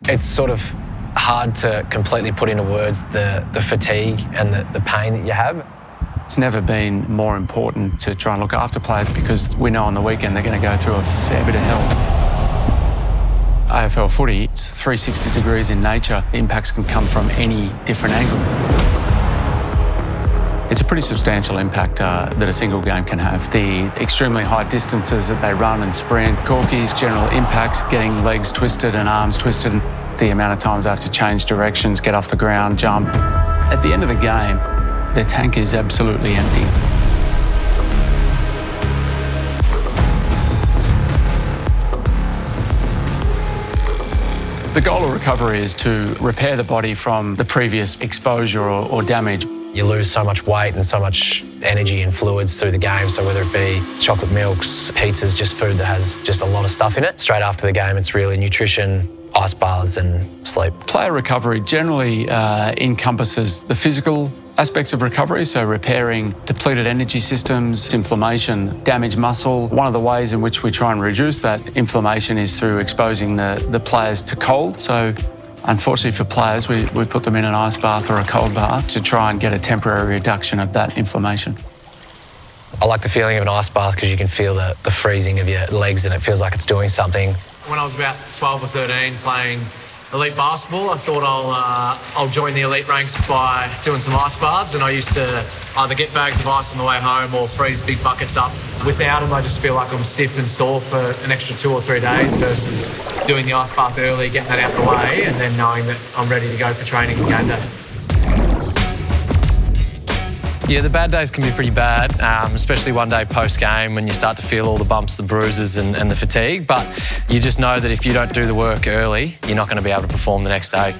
It's sort of hard to completely put into words the fatigue and the pain that you have. It's never been more important to try and look after players because we know on the weekend they're going to go through a fair bit of hell. AFL footy, it's 360 degrees in nature. Impacts can come from any different angle. It's a pretty substantial impact that a single game can have. The extremely high distances that they run and sprint, corkies, general impacts, getting legs twisted and arms twisted, the amount of times they have to change directions, get off the ground, jump. At the end of the game, their tank is absolutely empty. The goal of recovery is to repair the body from the previous exposure or damage. You lose so much weight and so much energy and fluids through the game, so whether it be chocolate milks, pizzas, just food that has just a lot of stuff in it. Straight after the game, it's really nutrition, ice baths and sleep. Player recovery generally encompasses the physical aspects of recovery, so repairing depleted energy systems, inflammation, damaged muscle. One of the ways in which we try and reduce that inflammation is through exposing the players to cold. So unfortunately for players, we put them in an ice bath or a cold bath to try and get a temporary reduction of that inflammation. I like the feeling of an ice bath because you can feel the freezing of your legs and it feels like it's doing something. When I was about 12 or 13 playing elite basketball, I thought I'll join the elite ranks by doing some ice baths, and I used to either get bags of ice on the way home or freeze big buckets up. Without them, I just feel like I'm stiff and sore for an extra 2 or 3 days versus doing the ice bath early, getting that out the way, and then knowing that I'm ready to go for training and game day. Yeah, the bad days can be pretty bad, especially one day post-game when you start to feel all the bumps, the bruises and the fatigue. But you just know that if you don't do the work early, you're not going to be able to perform the next day.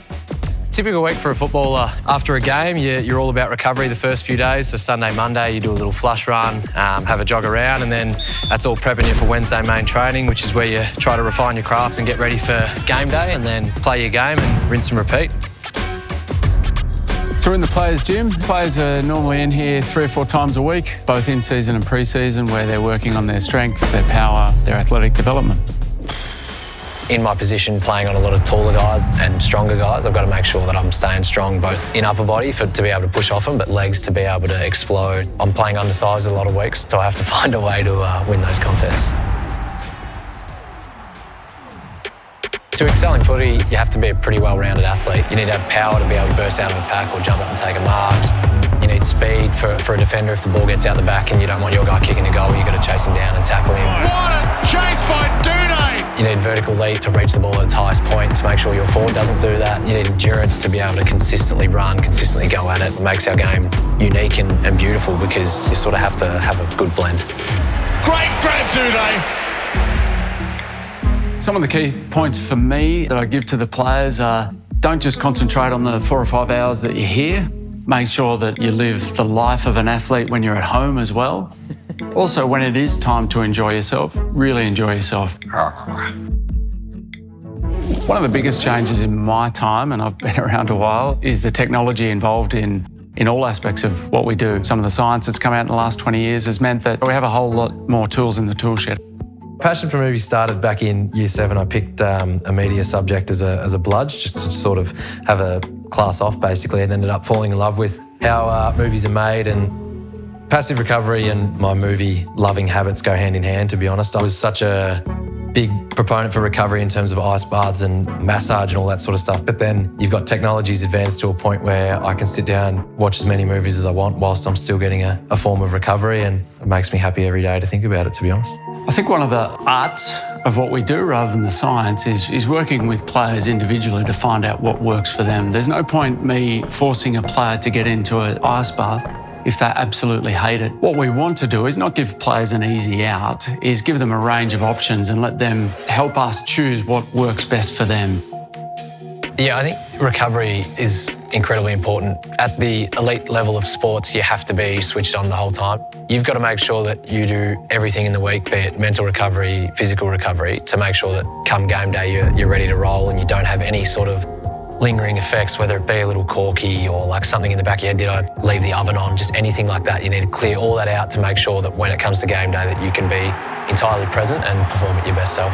Typical week for a footballer. After a game, you're all about recovery the first few days. So Sunday, Monday, you do a little flush run, have a jog around, and then that's all prepping you for Wednesday main training, which is where you try to refine your craft and get ready for game day, and then play your game and rinse and repeat. So we're in the players' gym. Players are normally in here 3 or 4 times a week, both in season and pre-season, where they're working on their strength, their power, their athletic development. In my position, playing on a lot of taller guys and stronger guys, I've got to make sure that I'm staying strong both in upper body to be able to push off them, but legs to be able to explode. I'm playing undersized a lot of weeks, so I have to find a way to win those contests. To excel in footy, you have to be a pretty well-rounded athlete. You need to have power to be able to burst out of a pack or jump up and take a mark. You need speed for a defender if the ball gets out the back and you don't want your guy kicking a goal, you've got to chase him down and tackle him. What a chase by Dune! You need vertical leap to reach the ball at its highest point to make sure your forward doesn't do that. You need endurance to be able to consistently run, consistently go at it. It makes our game unique and beautiful because you sort of have to have a good blend. Great grab, Dune! Some of the key points for me that I give to the players are don't just concentrate on the 4 or 5 hours that you're here. Make sure that you live the life of an athlete when you're at home as well. Also, when it is time to enjoy yourself, really enjoy yourself. One of the biggest changes in my time, and I've been around a while, is the technology involved in all aspects of what we do. Some of the science that's come out in the last 20 years has meant that we have a whole lot more tools in the tool shed. Passion for movies started back in year 7. I picked a media subject as a bludge, just to sort of have a class off basically, and ended up falling in love with how movies are made, and passive recovery and my movie loving habits go hand in hand, to be honest. I was such a big proponent for recovery in terms of ice baths and massage and all that sort of stuff. But then you've got technologies advanced to a point where I can sit down, watch as many movies as I want whilst I'm still getting a form of recovery, and it makes me happy every day to think about it, to be honest. I think one of the arts of what we do rather than the science is working with players individually to find out what works for them. There's no point me forcing a player to get into an ice bath if they absolutely hate it. What we want to do is not give players an easy out, is give them a range of options and let them help us choose what works best for them. Yeah, I think recovery is incredibly important. At the elite level of sports, you have to be switched on the whole time. You've got to make sure that you do everything in the week, be it mental recovery, physical recovery, to make sure that come game day you're ready to roll and you don't have any sort of lingering effects, whether it be a little corky or like something in the back of your head, did I leave the oven on, just anything like that. You need to clear all that out to make sure that when it comes to game day that you can be entirely present and perform at your best self.